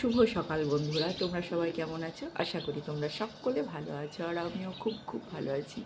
শুভ সকাল বন্ধুরা, তোমরা সবাই কেমন আছো? আশা করি তোমরা সকলে ভালো আছো, আর আমিও খুব খুব ভালো আছি।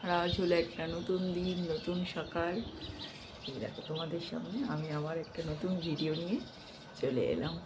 আর আজ হলো একটা নতুন দিন, নতুন সকাল। এই দেখো তোমাদের সামনে আমি আবার একটা নতুন ভিডিও নিয়ে চলে এলাম।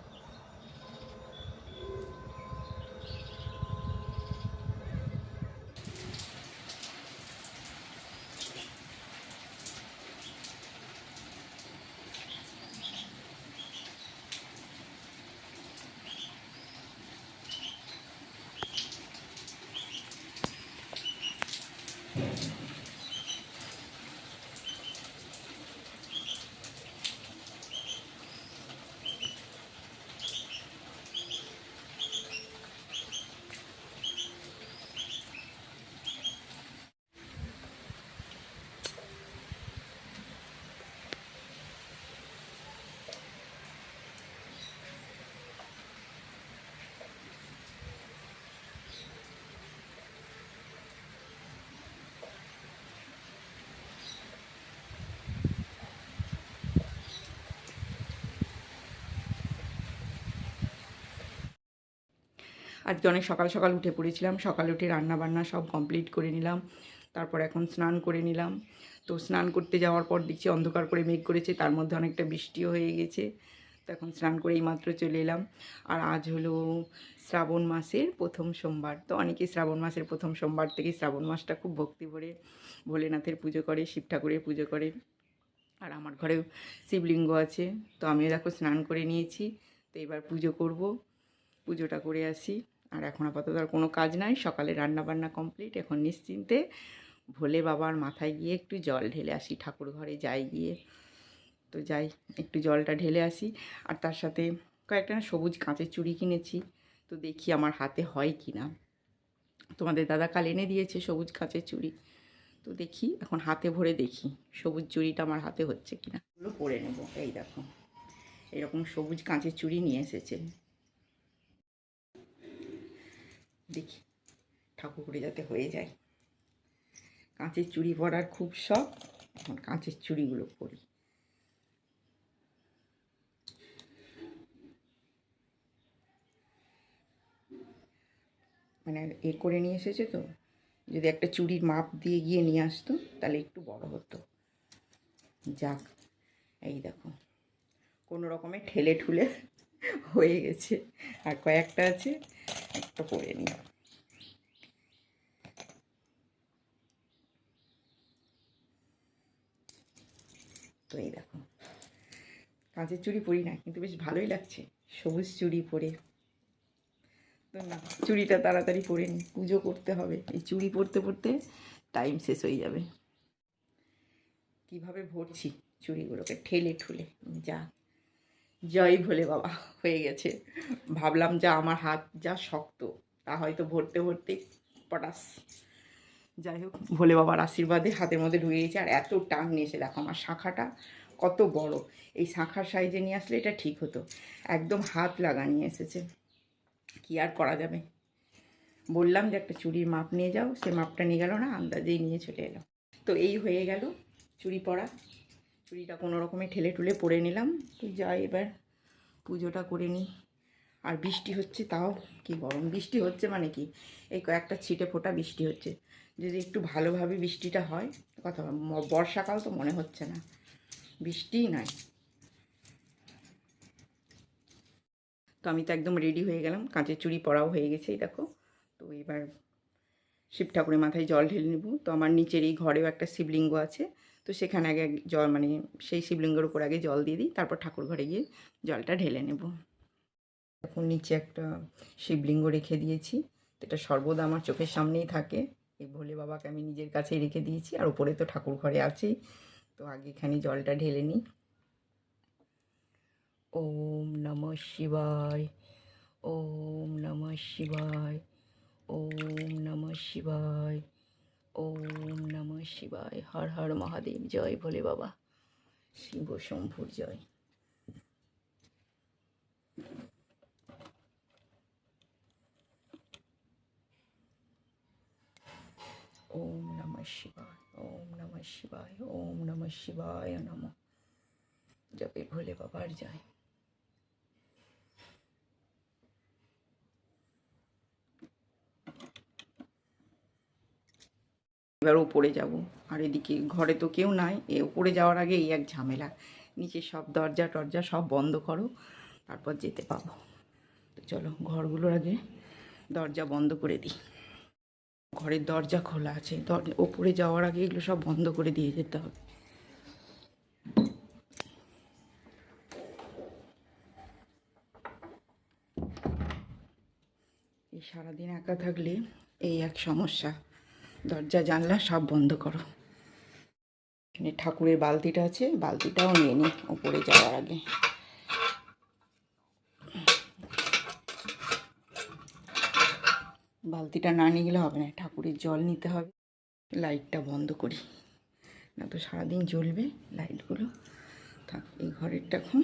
আজকে অনেক সকাল সকাল উঠে পড়েছিলাম। সকালে উঠে রান্না বান্না সব কমপ্লিট করে নিলাম। তারপর এখন স্নান করে নিলাম। তো স্নান করতে যাওয়ার পর দেখছি অন্ধকার করে মেঘ করেছে, তার মধ্যে অনেকটা বৃষ্টিও হয়ে গেছে। তো এখন স্নান করে এইমাত্র চলে এলাম। আর আজ হলো শ্রাবণ মাসের প্রথম সোমবার। তো অনেকেই শ্রাবণ মাসের প্রথম সোমবার থেকে শ্রাবণ মাসটা খুব ভক্তি ভরে ভোলেনাথের পুজো করে, শিব ঠাকুরের পুজো করে। আর আমার ঘরেও শিবলিঙ্গ আছে। তো আমিও দেখো স্নান করে নিয়েছি। তো এবার পুজো করব, পুজোটা করে আসি। আর এখন আপাতত আর কোনো কাজ নাই, সকালে রান্নাবান্না কমপ্লিট। এখন নিশ্চিন্তে ভোলে বাবার মাথায় গিয়ে একটু জল ঢেলে আসি, ঠাকুর ঘরে যাই গিয়ে। তো যাই, একটু জলটা ঢেলে আসি। আর তার সাথে কয়েকটা না সবুজ কাঁচের চুড়ি কিনেছি। তো দেখি আমার হাতে হয় কি না। তোমাদের দাদা কাল এনে দিয়েছে সবুজ কাঁচের চুড়ি। তো দেখি এখন হাতে ভরে দেখি সবুজ চুড়িটা আমার হাতে হচ্ছে কিনা। ওগুলো পরে নেব। এই দেখো এরকম সবুজ কাঁচের চুড়ি নিয়ে এসেছে। দেখি ঠাকুরে যাতে হয়ে যায়। কাঁচের চুড়ি পরার খুব শখ, এখন কাঁচের চুড়িগুলো পরি। মানে এ করে নিয়ে এসেছে, তো যদি একটা চুড়ির মাপ দিয়ে গিয়ে নিয়ে আসতো তাহলে একটু বড় হতো। যাক, এই দেখো কোনো রকমে ঠেলে ঠুলে হয়ে গেছে। আর কয়েকটা আছে, একটা পরে নিই। তো এই দেখো কাঁচের চুড়ি পরি না, কিন্তু বেশ ভালোই লাগছে সবুজ চুড়ি পরে। তো না, চুড়িটা তাড়াতাড়ি পরে নিই, পুজো করতে হবে। এই চুড়ি পরতে পরতে টাইম শেষ হয়ে যাবে। কিভাবে ভরছি চুড়িগুলোকে ঠেলে ঠুলে। যা, জয় ভোলে বাবা, হয়ে গেছে। ভাবলাম যা আমার হাত যা শক্ত, তা হয়তো ভরতে ভরতে পটাস। যাই হোক, ভোলে বাবার আশীর্বাদে হাতের মধ্যে ঢুকে গেছে। আর এত টান নিয়ে এসে দেখো আমার শাঁখাটা কত বড়। এই শাঁখার সাইজে নিয়ে আসলে এটা ঠিক হতো, একদম হাত লাগা নিয়ে এসেছে। কি আর করা যাবে, বললাম যে একটা চুড়ির মাপ নিয়ে যাও, সে মাপটা নিয়ে গেল না, আন্দাজেই নিয়ে চলে এলো। তো এই হয়ে গেল চুড়ি পরা। চুড়িটা কোনো রকমে ঠেলে ঠুলে পরে নিলাম। তো যাই এবার পুজোটা করে নিই। আর বৃষ্টি হচ্ছে, তাও কি গরম। বৃষ্টি হচ্ছে মানে কি, এই কয়েকটা ছিটে ফোটা বৃষ্টি হচ্ছে। যদি একটু ভালোভাবে বৃষ্টিটা হয় কথা, বর্ষাকাল তো মনে হচ্ছে না, বৃষ্টিই নাই। তো আমি তো একদম রেডি হয়ে গেলাম, কাঁচের চুড়ি পরাও হয়ে গেছে এই দেখো। তো এবার শিব ঠাকুরের মাথায় জল ঢেলে নেব। তো আমার নিচের এই ঘরেও একটা শিবলিঙ্গ আছে, তো সেখানে আগে জল মানে সেই শিবলিঙ্গের উপর আগে জল দিয়ে দিই, তারপর ঠাকুর ঘরে গিয়ে জলটা ঢেলে নেব। এখন নিচে একটা শিবলিঙ্গ রেখে দিয়েছি, এটা সর্বদা আমার চোখের সামনেই থাকে। এই ভোলে বাবাকে আমি নিজের কাছেই রেখে দিয়েছি, আর উপরে তো ঠাকুর ঘরে আছেই। তো আগে এখানে জলটা ঢেলে নিই। ওম নমঃ শিবায়, ওম নমঃ শিবায়, ওম নমঃ শিবায়, ওম নমঃ শিবায়। হর হর মহাদেব, জয় ভোলে বাবা, শিব শম্ভুর জয়। ওম নমঃ শিবায়, ওম নমঃ শিবায়, ওম নমঃ শিবায় নমঃ। জপে ভোলে বাবার জয়। এবার ওপরে যাব। আর এদিকে ঘরে তো কেউ নাই, ওপরে যাওয়ার আগে এই এক ঝামেলা, নিচে সব দরজা টরজা সব বন্ধ করো তারপর যেতে পাবো। তো চলো ঘরগুলোর আগে দরজা বন্ধ করে দিই। ঘরের দরজা খোলা আছে, ওপরে যাওয়ার আগে এগুলো সব বন্ধ করে দিয়ে যেতে হবে। এই সারাদিন একা থাকলে এই এক সমস্যা, দরজা জানলা সব বন্ধ করো। এখানে ঠাকুরের বালতিটা আছে, বালতিটাও নিয়ে নিই ওপরে যাওয়ার আগে। বালতিটা না নিয়ে গেলে হবে না, ঠাকুরের জল নিতে হবে। লাইটটা বন্ধ করি, না তো সারাদিন জ্বলবে লাইটগুলো। থাক, এই ঘরেরটা এখন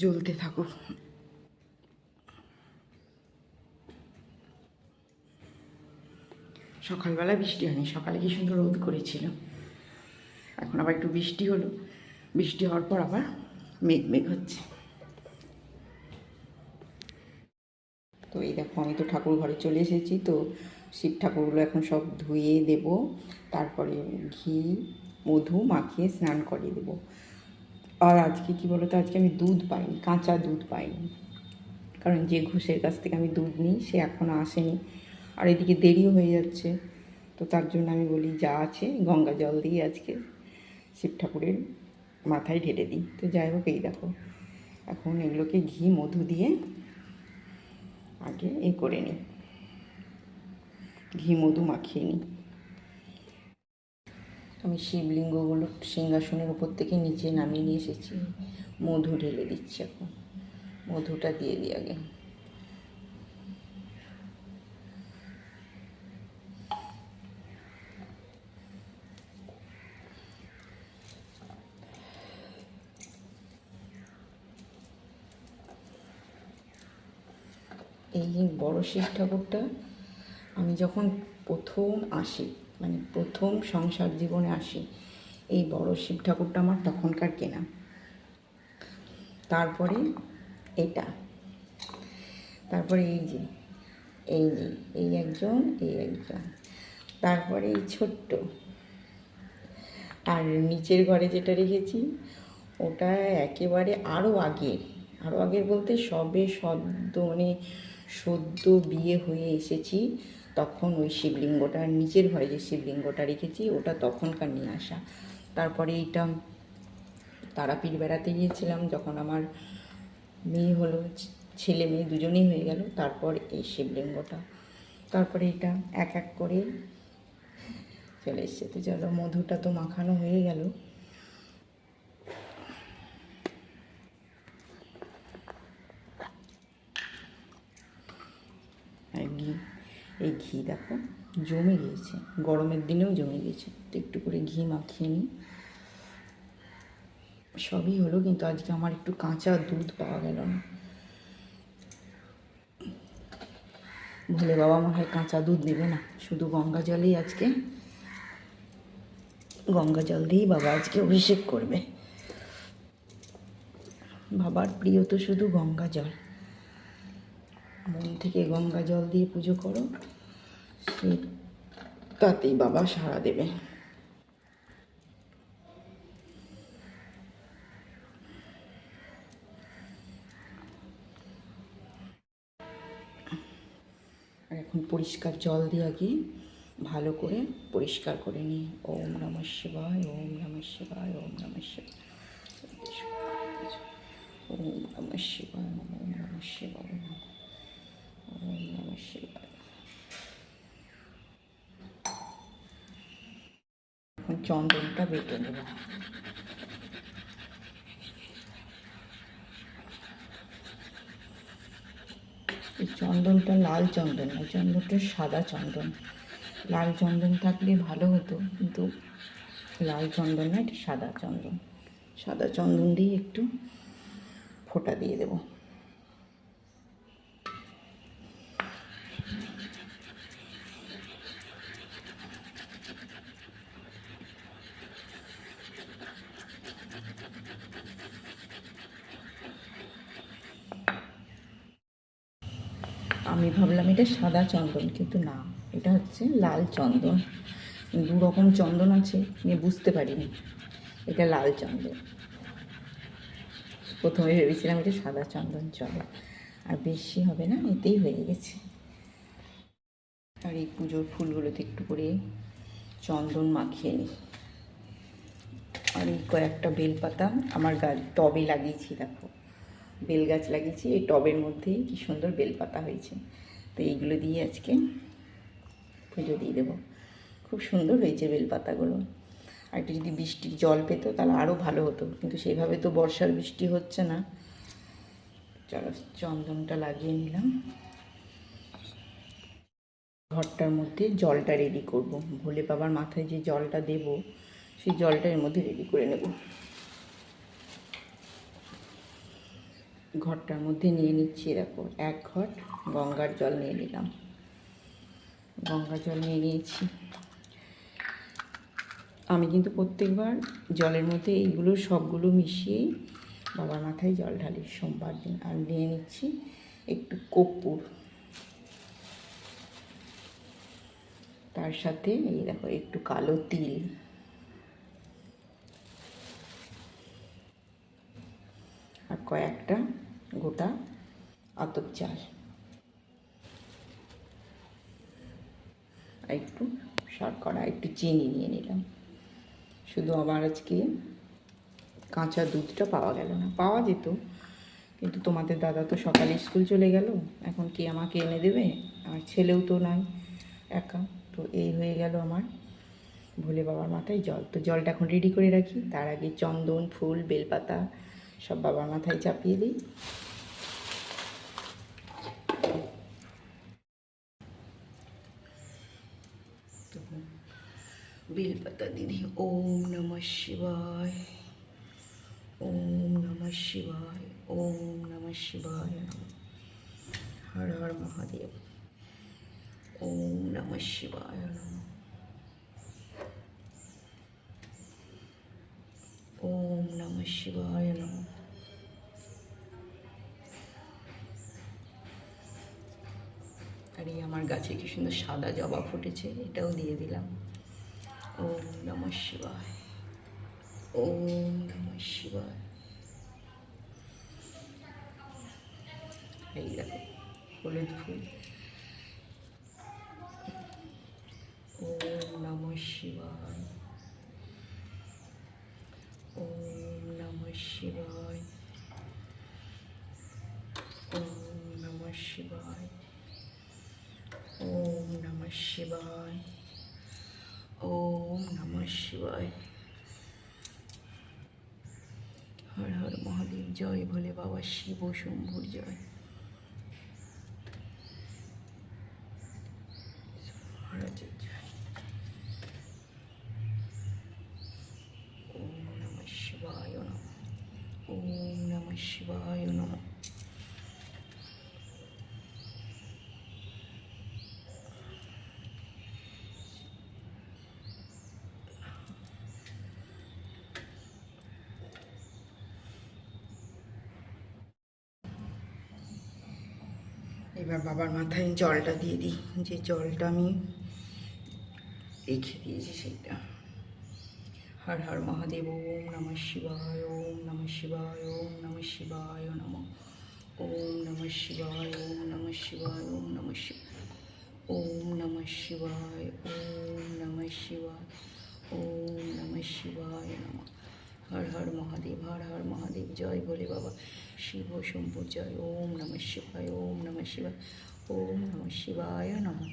জ্বলতে থাকুক। সকালবেলা বৃষ্টি হয়নি, সকালে কি সুন্দর রোদ করেছিল, এখন আবার একটু বৃষ্টি হলো। বৃষ্টি হওয়ার পর আবার মেঘ মেঘ হচ্ছে। তো এই দেখো, আমি তো ঠাকুর ঘরে চলে এসেছি। তো শিব ঠাকুরগুলো এখন সব ধুয়ে দেব, তারপরে ঘি মধু মাখিয়ে স্নান করিয়ে দেবো। আর আজকে কি বলো তো, আজকে আমি দুধ পাইনি, কাঁচা দুধ পাইনি, কারণ যে ঘোষের কাছ থেকে আমি দুধ নিই সে এখনও আসেনি। আর এদিকে দেরিও হয়ে যাচ্ছে, তো তার জন্য আমি বলি যা আছে গঙ্গা জল দিয়ে আজকে শিব ঠাকুরের মাথায় ঢেলে দিই। তো যাই হোক, এই দেখো এখন এগুলোকে ঘি মধু দিয়ে আগে করে নিই, ঘি মধু মাখিয়ে নিই। আমি শিবলিঙ্গগুলো সিংহাসনের উপর থেকে নিচে নামিয়ে নিয়ে এসেছি, মধু ঢেলে দিচ্ছি। এখন মধুটা দিয়ে দিই আগে। এই বড় শিব ঠাকুরটা আমি যখন প্রথম আসি, মানে প্রথম সংসার জীবনে আসি, এই বড় শিব ঠাকুরটা আমার তখনকার কেনা। তারপরে এটা, তারপরে এই একজন, তারপরে এই ছোট্ট, আর নিচের ঘরে যেটা রেখেছি ওটা একেবারে আরও আগের বলতে সদ্য বিয়ে হয়ে এসেছি তখন ওই শিবলিঙ্গটা, নিচের ঘরে যে শিবলিঙ্গটা রেখেছি ওটা তখনকার নিয়ে আসা। তারপরে এইটা তারাপীঠ বেড়াতে গিয়েছিলাম যখন আমার মেয়ে হলো, ছেলে মেয়ে দুজনেই হয়ে গেল, তারপর এই শিবলিঙ্গটা, তারপরে এটা এক এক করে চলে এসছে। তো চলো, মধুটা তো মাখানো হয়ে গেল। এই ঘি দেখো জমে গিয়েছে, গরমের দিনেও জমে গিয়েছে। তো একটু করে ঘি মাখিয়ে নিই। সবই হলো, কিন্তু আজকে আমার একটু কাঁচা দুধ পাওয়া গেল না। ভোলে বাবা মনে হয় কাঁচা দুধ দেবে না, শুধু গঙ্গা জলেই আজকে, গঙ্গা জল দিয়েই বাবা আজকে অভিষেক করবে। বাবার প্রিয় তো শুধু গঙ্গা জল, মন থেকে গঙ্গা জল দিয়ে পুজো করো, সে তাতেই বাবা সাড়া দেবে। আর এখন পরিষ্কার জল দিয়ে আগে ভালো করে পরিষ্কার করে নিই। ওম নমঃ শিবায়, ওম নমঃ শিবায়, ওম নমঃ শিবায়, ওম নমঃ শিবায়, ওম নমঃ শিবায়, ওম নমঃ শিবায়। এখন চন্দনটা বেটে নেব। এই চন্দনটা লাল চন্দন না, চন্দনটা সাদা চন্দন। লাল চন্দন থাকলে ভালো হতো, কিন্তু লাল চন্দন না, এটা সাদা চন্দন। সাদা চন্দন দিয়ে একটু ফোঁটা দিয়ে দেব। আমি ভাবলাম এটা সাদা চন্দন, কিন্তু না, এটা হচ্ছে লাল চন্দন। দু রকম চন্দন আছে, নিয়ে বুঝতে পারিনি এটা লাল চন্দন। প্রথমে ভেবেছিলাম এটা সাদা চন্দন, চলে আর বেশি হবে না, এতেই হয়ে গেছে। আর এই পুজোর ফুলগুলোতে একটু করে চন্দন মাখিয়ে নিই। আর এই কয়েকটা বেলপাতা আমার টবে লাগিয়েছি, দেখো বেল গাছ লাগিয়েছি, এই টবের মধ্যেই কি সুন্দর বেলপাতা হয়েছে। তো এইগুলো দিয়ে আজকে পুজো দিয়ে দেবো। খুব সুন্দর হয়েছে বেলপাতাগুলো। আর একটু যদি বৃষ্টির জল পেতো তাহলে আরও ভালো হতো, কিন্তু সেইভাবে তো বর্ষার বৃষ্টি হচ্ছে না। চলো চন্দনটা লাগিয়ে নিলাম। ঘরটার মধ্যে জলটা রেডি করব, ভোলে বাবার মাথায় যে জলটা দেব সেই জলটা এর মধ্যে রেডি করে নেব। ঘরটার মধ্যে নিয়ে নিচ্ছি, দেখো 1 ঘট গঙ্গার জল নিয়ে নিলাম। গঙ্গার জল নিয়ে নিয়েছি। আমি কিন্তু প্রত্যেকবার জলের মধ্যে এইগুলো সবগুলো মিশিয়েই বাবার মাথায় জল ঢালি সোমবার দিন। আর নিয়ে নিচ্ছি একটু কর্পূর, তার সাথে এই দেখো একটু কালো তিল, আর কয়েকটা গোটা আতপ চাল, আর একটু শর্করা, একটু চিনি নিয়ে নিলাম। শুধু আমার আজকে কাঁচা দুধটা পাওয়া গেল না, পাওয়া যেত, কিন্তু তোমাদের দাদা তো সকালে স্কুল চলে গেল, এখন কে আমাকে এনে দেবে? আমার ছেলেও তো নাই একা। তো এই হয়ে গেল আমার ভোলে বাবার মাথায় জল। তো জলটা এখন রেডি করে রাখি, তার আগে চন্দন, ফুল, বেলপাতা সব বাবার মাথায় চাপিয়ে দিই। বেলপাতা দিদি। ওম নমঃ শিবায়, ওম নমঃ শিবায়, ওম নমঃ শিবায় নমঃ। হর হর মহাদেব। ওম নমঃ শিবায় নমঃ। ওম নমঃ শিবায় নমঃ। আর এই আমার গাছে কি সুন্দর সাদা জবা ফুটেছে, এটাও দিয়ে দিলাম। ওম নমঃ শিবায়, ওম নমঃ শিবায়। এই দেখো হলুদ ফুল। ওম নমঃ শিবায়, ওম নমঃ শিবায়, ওম নমঃ শিবায়, ওম নমঃ শিবায়, ওম নমঃ শিবায়। হর হর মহাদেব, জয় ভোলে বাবা, শিব শম্ভুর জয়। মহারাজের জয়। ওম নমঃ শিবায় নমঃ, ওম নমঃ শিবায় নমঃ। এবার বাবার মাথায় জলটা দিয়ে দিই, যে জলটা আমি রেখে দিয়েছি সেইটা। হর হর মহাদেব। ওম নমঃ শিবায়, ওম নমঃ শিবায়, ওম নমঃ শিবায় নমঃ। ওম নমঃ শিবায়, ওম নমঃ শিবায়, ওম নমঃ শিবায়, ওম নমঃ শিবায়, ওম নমঃ শিবায়, ওম নমঃ শিবায় নমঃ। হর হর মহাদেব, হর হর মহাদেব, জয় ভোলে বাবা, শিব শম্ভু জয়। ওম নমঃ শিবায়, ওম নমঃ শিবায়, ওম নমঃ শিবায় নমঃ।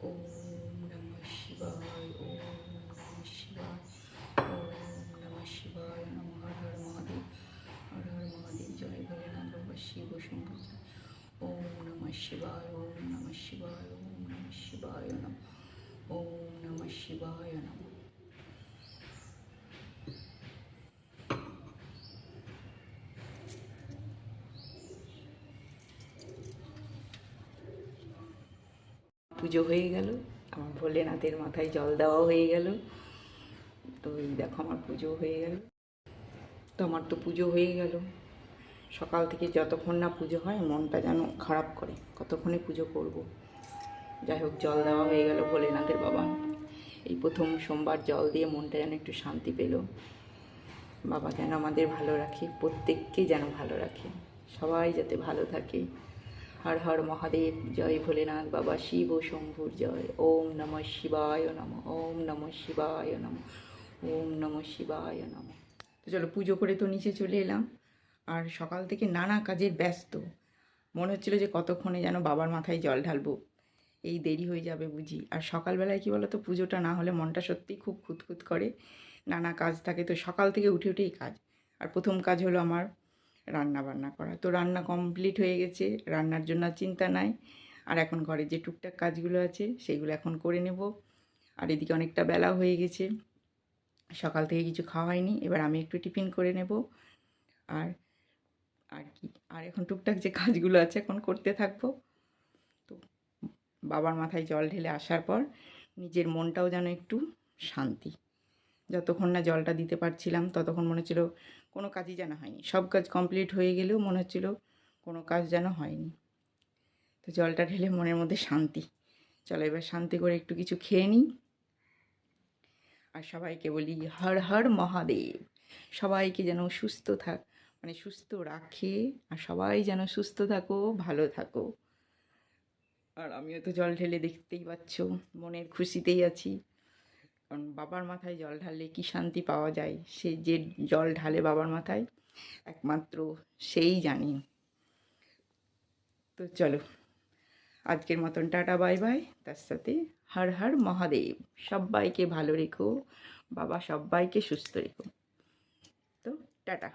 ওম নমঃ শিবায়, ওম নমঃ শিবায়, ওম নমঃ শিবায় নমঃ। হর হর মহাদেব, হর হর মহাদেব, জয় ভোলেনাথ বাবা, শিব শম্ভু জয়। ওম নমঃ শিবায়, ওম নমঃ শিবায়, ওম নমঃ শিবায় নমঃ, ওম নমঃ শিবায় নমঃ। পুজো হয়ে গেল, আমার ভোলেনাথের মাথায় জল দেওয়া হয়ে গেল। তো এই দেখো আমার পুজো হয়ে গেল। তো আমার তো পুজো হয়ে গেল। সকাল থেকে যতক্ষণ না পুজো হয় মনটা যেন খারাপ করে, কতক্ষণে পুজো করব। যাই হোক, জল দেওয়া হয়ে গেল ভোলেনাথের বাবা। এই প্রথম সোমবার জল দিয়ে মনটা যেন একটু শান্তি পেল। বাবা যেন আমাদের ভালো রাখে, প্রত্যেককে যেন ভালো রাখে, সবাই যাতে ভালো থাকে। হর হর মহাদেব, জয় ভোলেনাথ বাবা, শিব ও শম্ভুর জয়। ওম নমঃ শিবায় নমঃ, ওম নমঃ শিবায় নমঃ, ওম নমঃ শিবায় নমঃ। তো চলো, পুজো করে তো নিচে চলে এলাম। আর সকাল থেকে নানা কাজের ব্যস্ত। মনে হচ্ছিল যে কতক্ষণে যেন বাবার মাথায় জল ঢালবো, এই দেরি হয়ে যাবে বুঝি। আর সকালবেলায় কী বলো তো, পুজোটা না হলে মনটা সত্যিই খুব খুঁতখুত করে। নানা কাজ থাকে, তো সকাল থেকে উঠে উঠেই কাজ। আর প্রথম কাজ হলো আমার রান্না বান্না করা। তো রান্না কমপ্লিট হয়ে গেছে, রান্নার জন্য আর চিন্তা নাই। আর এখন ঘরে যে টুকটাক কাজগুলো আছে সেইগুলো এখন করে নেব। আর এদিকে অনেকটা বেলা হয়ে গেছে, সকাল থেকে কিছু খাওয়া হয়নি, এবার আমি একটু টিফিন করে নেব। আর আর কি, আর এখন টুকটাক যে কাজগুলো আছে এখন করতে থাকবো। তো বাবার মাথায় জল ঢেলে আসার পর নিজের মনটাও যেন একটু শান্তি। যতক্ষণ না জলটা দিতে পারছিলাম ততক্ষণ মনে হচ্ছিল কোনো কাজই যেন হয়নি। সব কাজ কমপ্লিট হয়ে গেলেও মনে হচ্ছিল কোনো কাজ যেন হয়নি। তো জলটা ঢেলে মনের মধ্যে শান্তি। চলো এবার শান্তি করে একটু কিছু খেয়ে নিই। আর সবাইকে বলি হর হর মহাদেব। সবাইকে যেন সুস্থ মানে সুস্থ রাখে। আর সবাই যেন সুস্থ থাকো, ভালো থাকো। আর আমিও তো জল ঢেলে দেখতেই পাচ্ছ, মনের খুশিতেই আছি। কারণ বাবার মাথায় জল ঢাললে কী শান্তি পাওয়া যায়, সে যে জল ঢালে বাবার মাথায় একমাত্র সেই জানি। তো চলো, আজকের মতন টাটা বাই বাই। তার সাথে হর হর মহাদেব। সবাইকে ভালো রেখো, বাবা সবাইকে সুস্থ রেখো। তো টাটা।